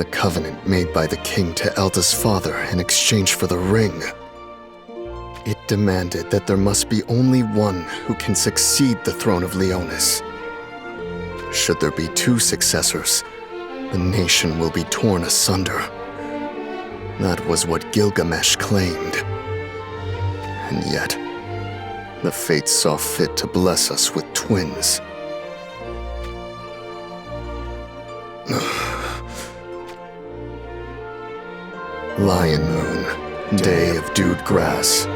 The covenant made by the king to Elda's father in exchange for the ring. It demanded that there must be only one who can succeed the throne of Leonis. Should there be two successors, the nation will be torn asunder. That was what Gilgamesh claimed. And yet, the fates saw fit to bless us with twins. Lion Moon, day of dewed grass.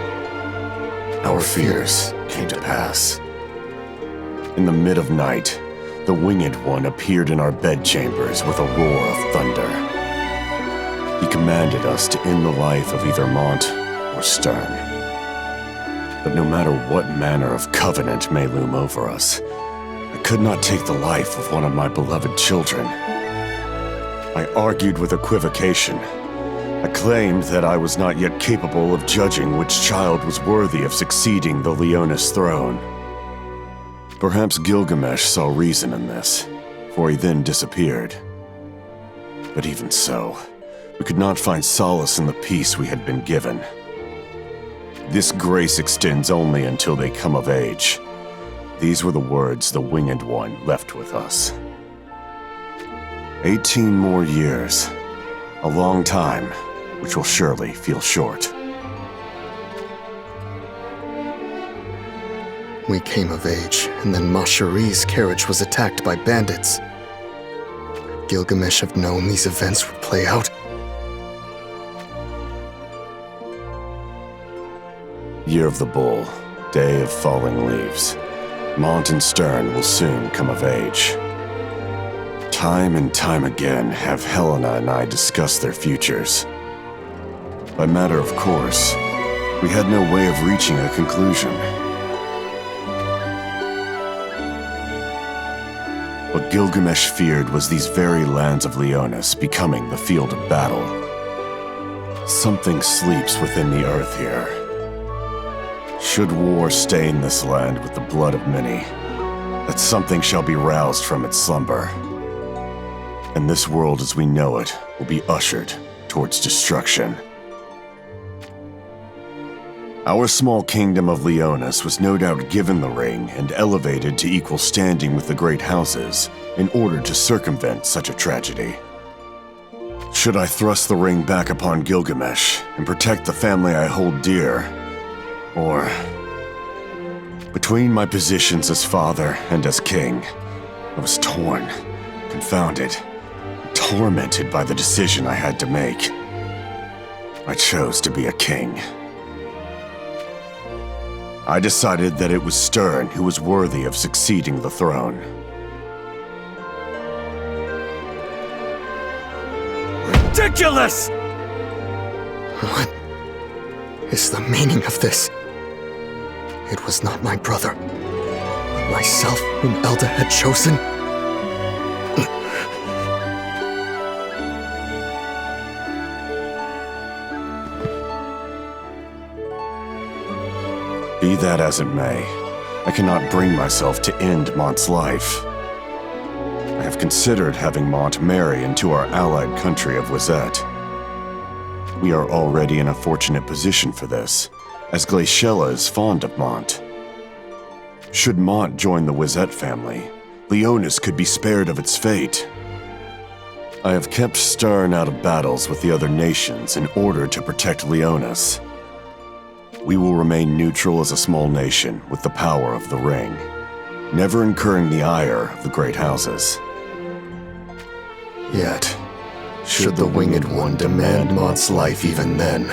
Our fears came to pass. In the mid of night, the Winged One appeared in our bedchambers with a roar of thunder. He commanded us to end the life of either Mont or Stern. But no matter what manner of covenant may loom over us, I could not take the life of one of my beloved children. I argued with equivocation. I claimed that I was not yet capable of judging which child was worthy of succeeding the Leonis throne. Perhaps Gilgamesh saw reason in this, for he then disappeared. But even so, we could not find solace in the peace we had been given. This grace extends only until they come of age. These were the words the Winged One left with us. 18 more years. A long time, which will surely feel short. We came of age, and then Mashari's carriage was attacked by bandits. Could Gilgamesh have known these events would play out? Year of the Bull, day of falling leaves. Mont and Stern will soon come of age. Time and time again have Helena and I discussed their futures. By matter of course, we had no way of reaching a conclusion. What Gilgamesh feared was these very lands of Leonis becoming the field of battle. Something sleeps within the earth here. Should war stain this land with the blood of many, that something shall be roused from its slumber. And this world as we know it will be ushered towards destruction. Our small kingdom of Leonis was no doubt given the ring and elevated to equal standing with the great houses in order to circumvent such a tragedy. Should I thrust the ring back upon Gilgamesh and protect the family I hold dear? Or, between my positions as father and as king, I was torn, confounded, tormented by the decision I had to make. I chose to be a king. I decided that it was Stern who was worthy of succeeding the throne. Ridiculous! What is the meaning of this? It was not my brother, but myself whom Elda had chosen. Be that as it may, I cannot bring myself to end Mont's life. I have considered having Mont marry into our allied country of Wizet. We are already in a fortunate position for this, as Glaciella is fond of Mont. Should Mont join the Wizet family, Leonis could be spared of its fate. I have kept Stern out of battles with the other nations in order to protect Leonis. We will remain neutral as a small nation with the power of the ring, never incurring the ire of the great houses. Yet, should the Winged One demand Mont's life even then,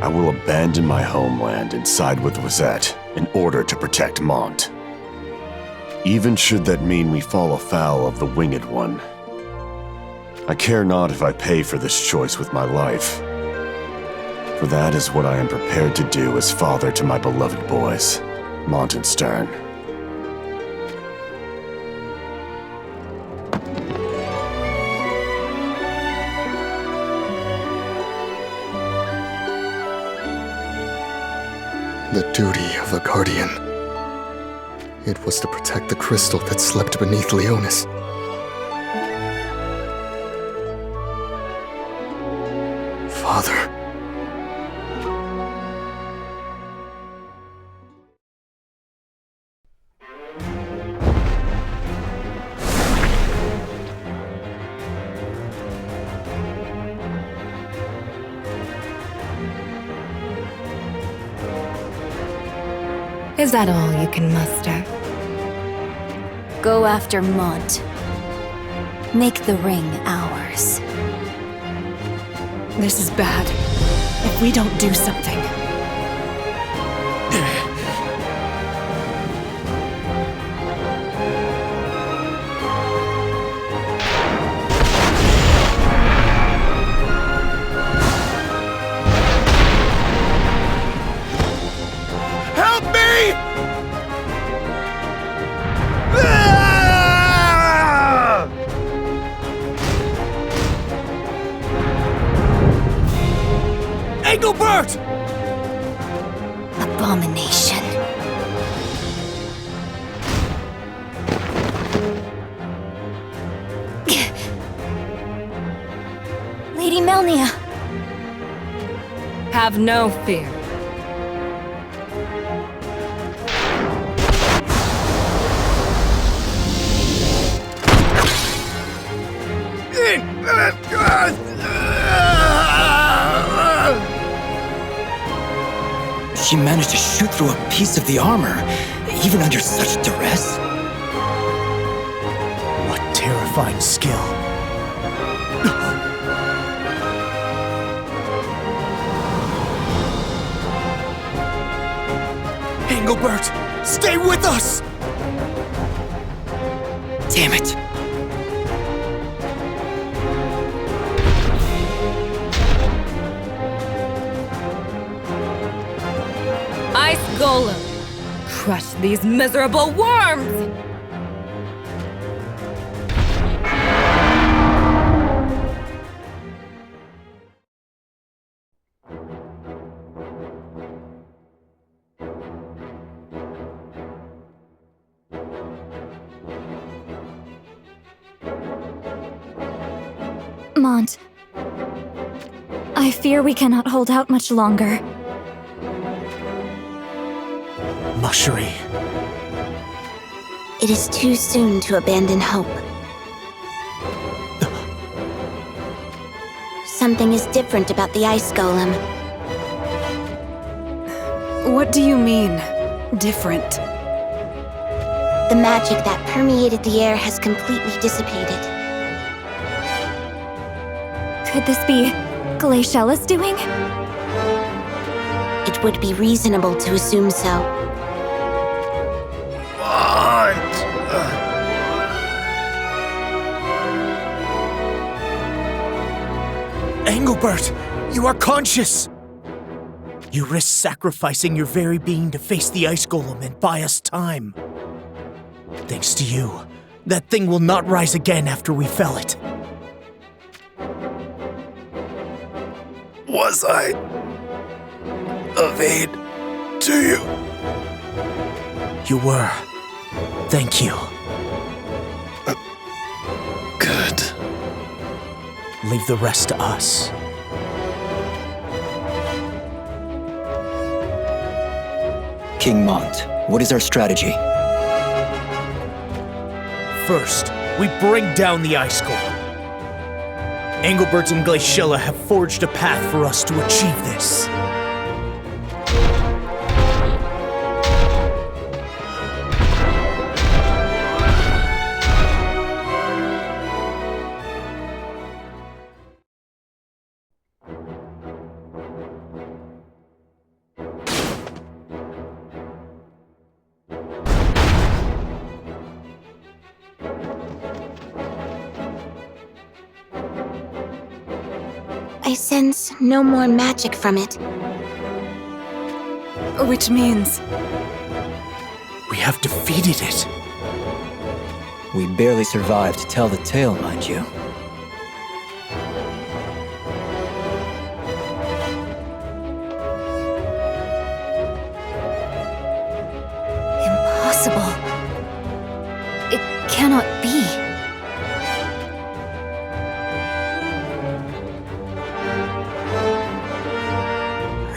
I will abandon my homeland and side with Wizet in order to protect Mont. Even should that mean we fall afoul of the Winged One. I care not if I pay for this choice with my life. For that is what I am prepared to do as father to my beloved boys, Mont and Stern. the duty of a guardian. It was to protect the crystal that slept beneath Leonis. father. Is that all you can muster? Go after Mont. Make the ring ours. This is bad. If we don't do something... Help me! Engelbert! Abomination. Lady Melnia. Have no fear. She managed to shoot through a piece of the armor, even under such duress. What terrifying skill. Engelbert, stay with us! Damn it! Ice Golem! Crush these miserable worms! Mont. I fear we cannot hold out much longer. Mushri. It is too soon to abandon hope. Something is different about the Ice Golem. What do you mean, different? The magic that permeated the air has completely dissipated. Could this be Glacialis doing? It would be reasonable to assume so. Engelbert, you are conscious! You risked sacrificing your very being to face the Ice Golem and buy us time. Thanks to you, that thing will not rise again after we fell it. Was I of aid to you? You were. Thank you. Good. Leave the rest to us. King Mont, what is our strategy? First, we bring down the Ice Golem. Engelbert and Glaciella have forged a path for us to achieve this. I sense no more magic from it. Which means... We have defeated it. We barely survived to tell the tale, mind you. Impossible. It cannot be.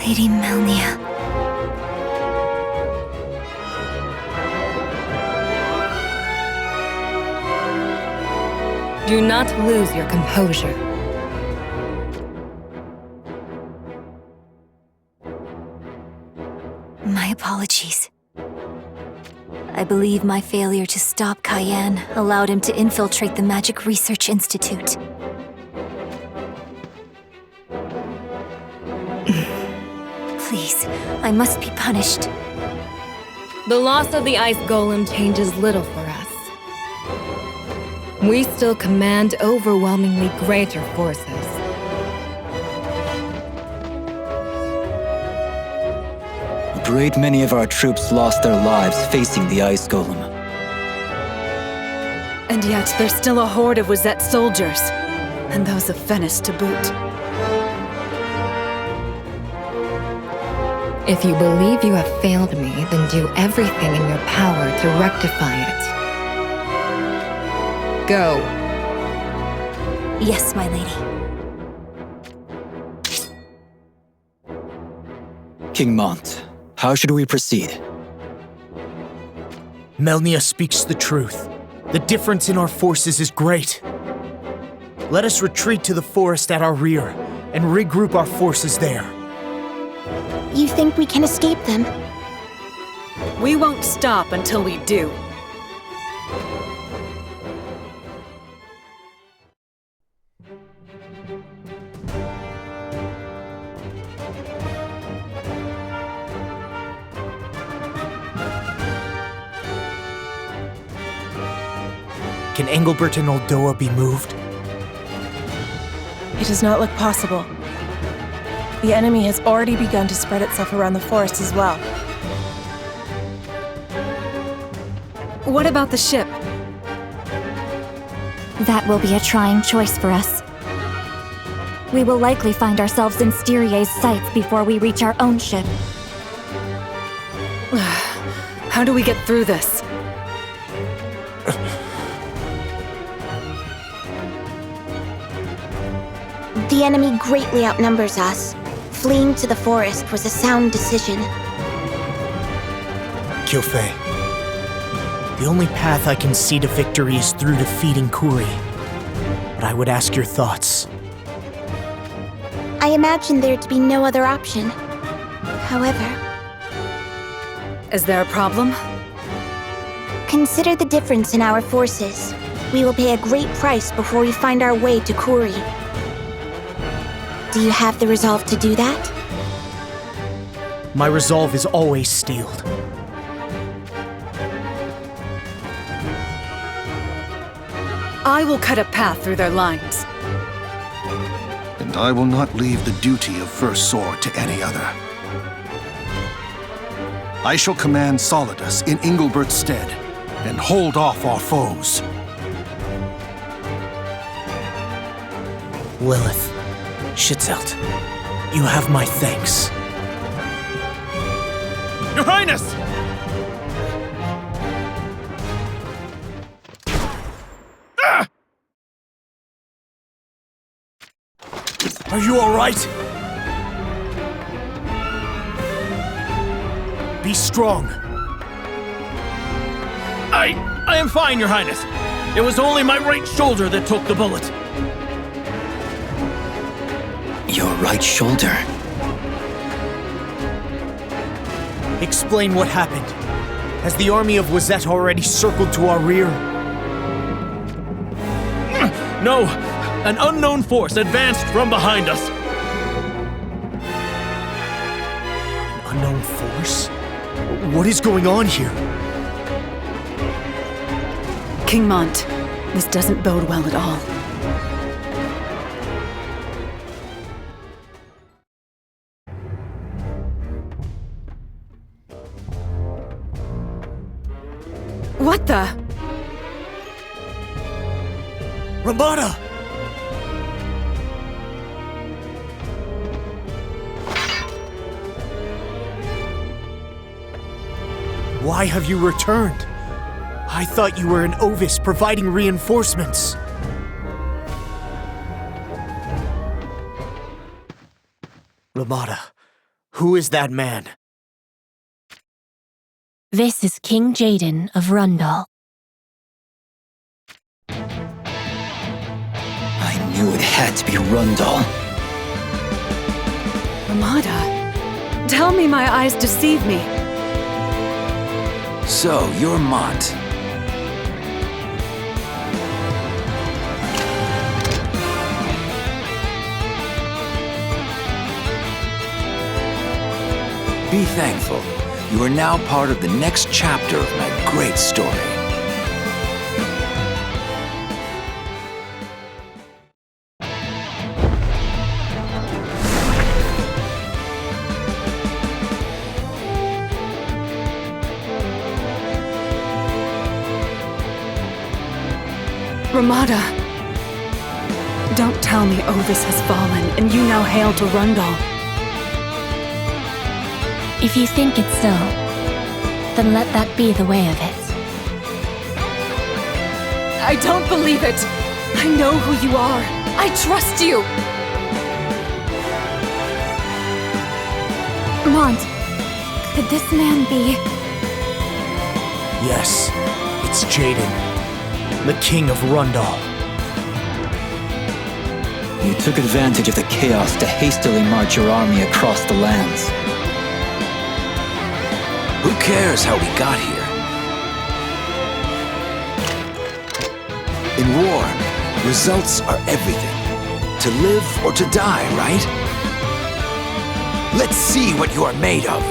Lady Melnia. Do not lose your composure. My apologies. I believe my failure to stop Cayenne allowed him to infiltrate the Magic Research Institute. Please, I must be punished. The loss of the Ice Golem changes little for us. We still command overwhelmingly greater forces. A great many of our troops lost their lives facing the Ice Golem. And yet, there's still a horde of Wizette soldiers, and those of Venice to boot. If you believe you have failed me, then do everything in your power to rectify it. Go. Yes, my lady. King Mont, how should we proceed? Melnia speaks the truth. The difference in our forces is great. Let us retreat to the forest at our rear and regroup our forces there. You think we can escape them? We won't stop until we do. Can Engelbert and Uldoa be moved? It does not look possible. The enemy has already begun to spread itself around the forest as well. What about the ship? That will be a trying choice for us. We will likely find ourselves in Styrier's sights before we reach our own ship. How do we get through this? The enemy greatly outnumbers us. Fleeing to the forest was a sound decision. Kyofe, the only path I can see to victory is through defeating Kuri. But I would ask your thoughts. I imagine there to be no other option. However, Is there a problem? consider the difference in our forces. We will pay a great price before we find our way to Kuri. Do you have the resolve to do that? My resolve is always steeled. I will cut a path through their lines. And I will not leave the duty of first sword to any other. I shall command Solidus in Engelbert's stead, and hold off our foes. Lilith, Schitzelt, you have my thanks. Your Highness! Ah! Are you all right? Be strong. I am fine, Your Highness. It was only my right shoulder that took the bullet. Your right shoulder. Explain what happened. Has the army of Wizette already circled to our rear? No! An unknown force advanced from behind us. An unknown force? What is going on here? King Mont, this doesn't bode well at all. What the? Ramada! Why have you returned? I thought you were in Ovis providing reinforcements. Ramada, Who is that man? This is King Jaden of Rundal. I knew it had to be Rundal. Ramada, tell me my eyes deceive me. So, you're Mont. Be thankful. You are now part of the next chapter of my great story. Ramada, don't tell me Ovis has fallen and you now hail to Rundal. If you think it's so, then let that be the way of it. I don't believe it. I know who you are. I trust you. Mont, could this man be... Yes, it's Jaden, the King of Rundal. You took advantage of the chaos to hastily march your army across the lands. Who cares how we got here? In war, results are everything. To live or to die, right? Let's see what you are made of.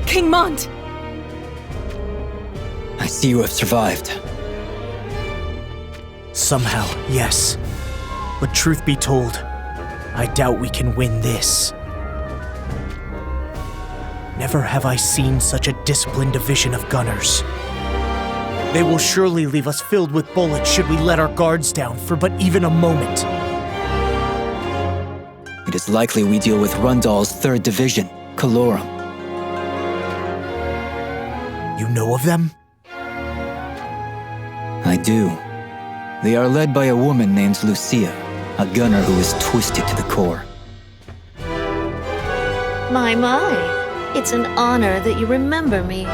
King Mont! I see you have survived. Somehow, yes. But truth be told, I doubt we can win this. Never have I seen such a disciplined division of gunners. They will surely leave us filled with bullets should we let our guards down for but even a moment. It is likely we deal with Rundal's 3rd Division, Calorum. You know of them? I do. They are led by a woman named Lucia, a gunner who is twisted to the core. My. It's an honor that you remember me.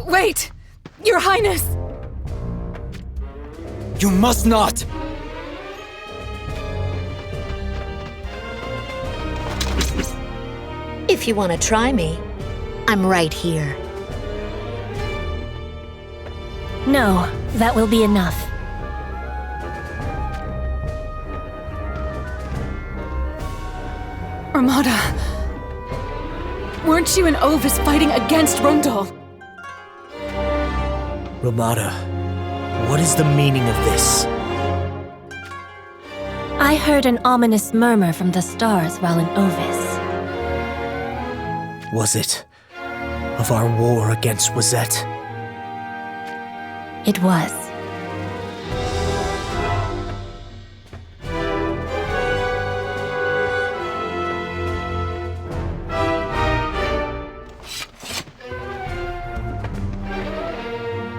Wait! Your Highness! You must not! If you want to try me, I'm right here. No, that will be enough. Ramada, weren't you and Ovis fighting against Rundal? Ramada, what is the meaning of this? I heard an ominous murmur from the stars while in Ovis. Was it of our war against Wazette? It was.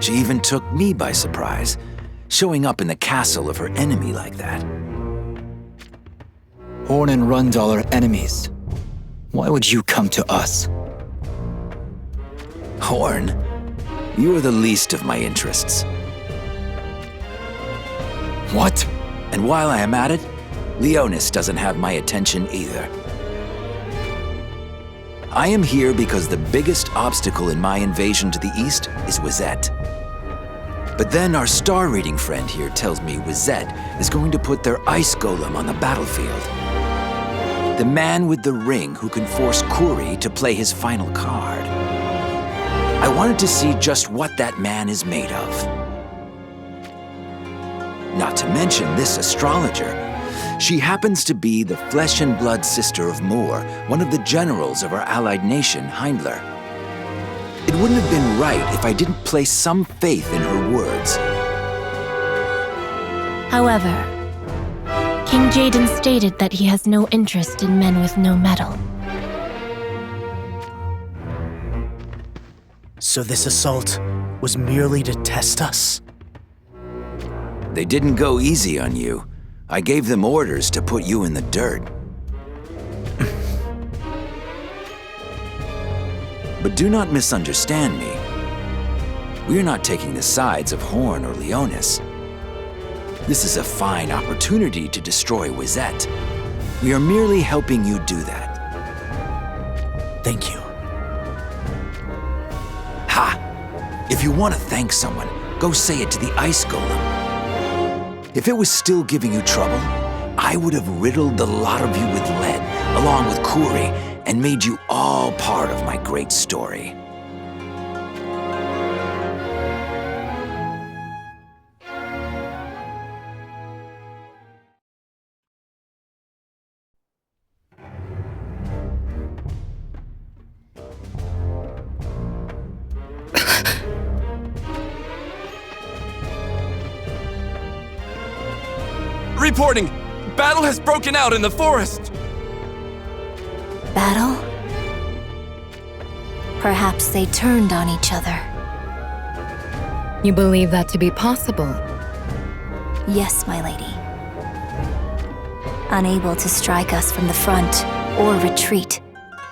She even took me by surprise, showing up in the castle of her enemy like that. Horn and Rundal are enemies. Why would you come to us? Horn, you are the least of my interests. What? And while I am at it, Leonis doesn't have my attention either. I am here because the biggest obstacle in my invasion to the east is Wazette. But then our star-reading friend here tells me Wazette is going to put their ice golem on the battlefield. The man with the ring who can force Kuri to play his final card. I wanted to see just what that man is made of. Not to mention this astrologer. She happens to be the flesh and blood sister of Moor, one of the generals of our allied nation, Heindler. It wouldn't have been right if I didn't place some faith in her words. However, King Jaden stated that he has no interest in men with no metal. So this assault was merely to test us? They didn't go easy on you. I gave them orders to put you in the dirt. But do not misunderstand me. We're not taking the sides of Horn or Leonis. This is a fine opportunity to destroy Wizette. We are merely helping you do that. Thank you. Ha! If you want to thank someone, go say it to the Ice Golem. If it was still giving you trouble, I would have riddled the lot of you with lead, along with Kuri, and made you all part of my great story. Reporting! Battle has broken out in the forest! Battle? Perhaps they turned on each other. You believe that to be possible? Yes, my lady. Unable to strike us from the front or retreat,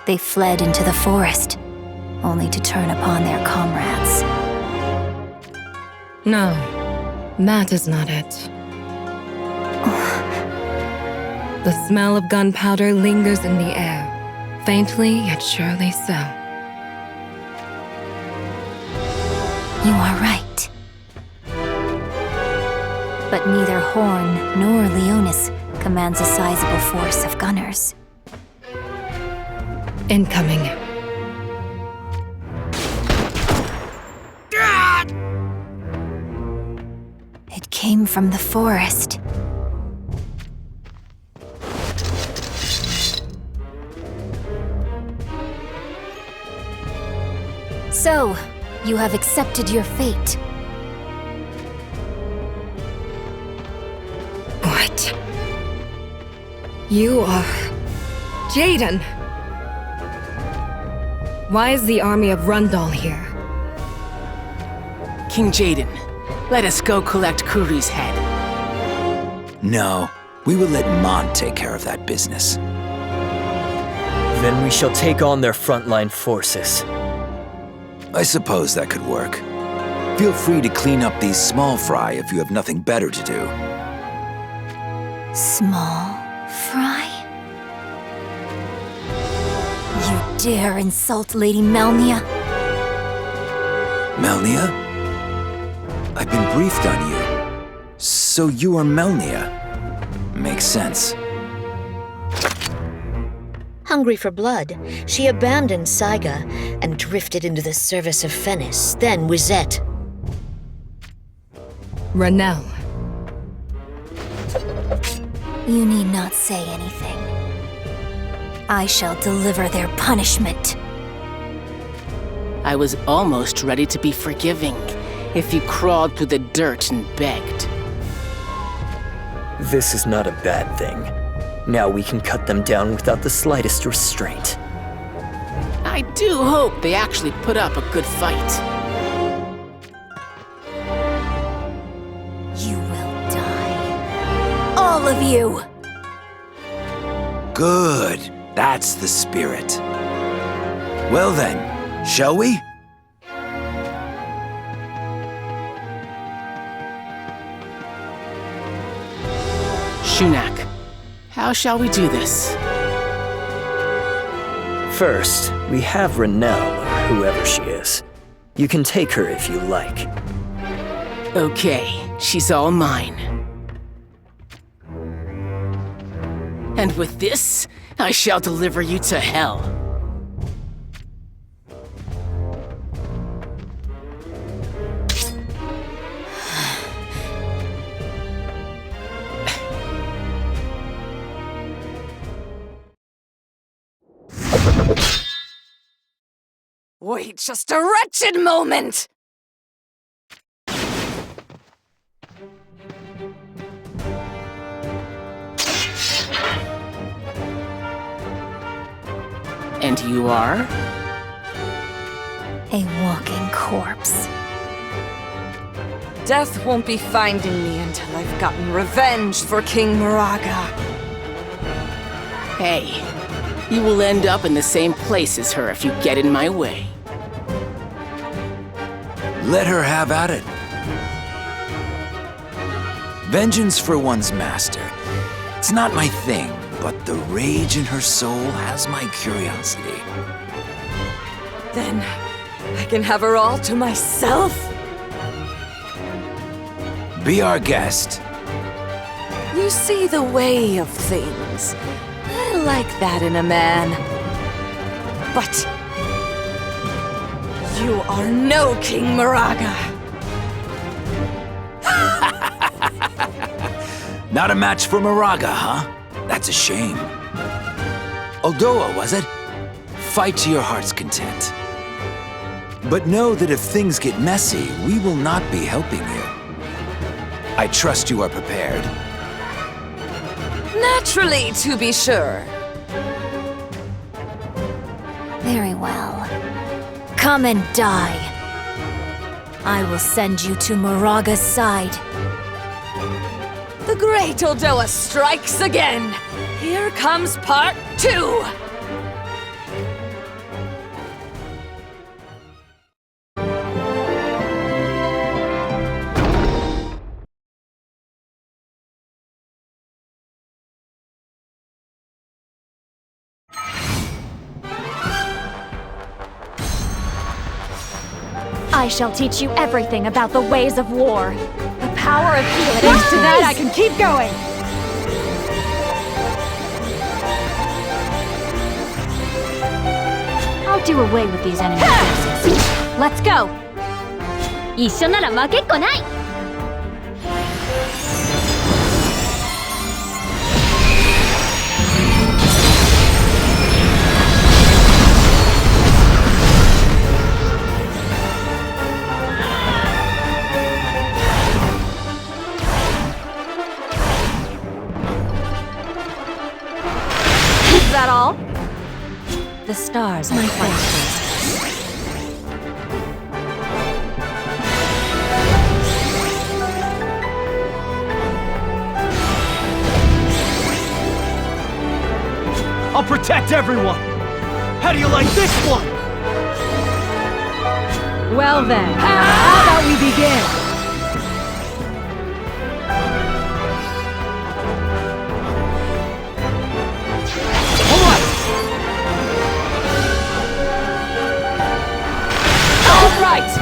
they fled into the forest, only to turn upon their comrades. No, that is not it. The smell of gunpowder lingers in the air, faintly yet surely so. You are right. But neither Horn nor Leonis commands a sizable force of gunners. Incoming. It came from the forest. So, you have accepted your fate. What? You are... Jaden! Why is the army of Rundal here? King Jaden, let us go collect Kuri's head. No, we will let Mont take care of that business. Then we shall take on their frontline forces. I suppose that could work. Feel free to clean up these small fry if you have nothing better to do. Small fry? You dare insult Lady Melnia? Melnia? I've been briefed on you. So you are Melnia. Makes sense. Hungry for blood, she abandoned Saiga and drifted into the service of Fennis, then Wizette. Ranel. You need not say anything. I shall deliver their punishment. I was almost ready to be forgiving if you crawled through the dirt and begged. This is not a bad thing. Now we can cut them down without the slightest restraint. I do hope they actually put up a good fight. You will die. All of you! Good. That's the spirit. Well then, shall we? Shunak, how shall we do this? First, we have Ranel, or whoever she is. You can take her if you like. Okay, she's all mine. And with this, I shall deliver you to hell. Wait just a wretched moment! And you are? A walking corpse. Death won't be finding me until I've gotten revenge for King Moraga. Hey, you will end up in the same place as her if you get in my way. Let her have at it. Vengeance for one's master. It's not my thing, but the rage in her soul has my curiosity. Then I can have her all to myself? Be our guest. You see the way of things. I like that in a man. But you are no King Moraga. Not a match for Moraga, huh? That's a shame. Uldoa, was it? Fight to your heart's content. But know that if things get messy, we will not be helping you. I trust you are prepared. Naturally, to be sure. Very well. Come and die. I will send you to Moraga's side. The great Uldoa strikes again. Here comes part 2. I shall teach you everything about the ways of war. The power of healing. Thanks to that, I can keep going. I'll do away with these enemy forces. Let's go. 一緒なら負けっこない。Is that all? The stars are quite close. I'll protect everyone! How do you like this one? Well then, how about we begin? All right!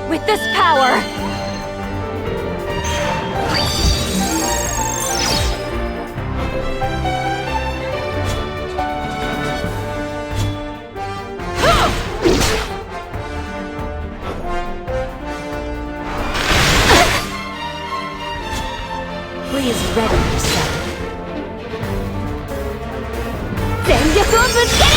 With this power, Please ready yourself. 全力をぶつける！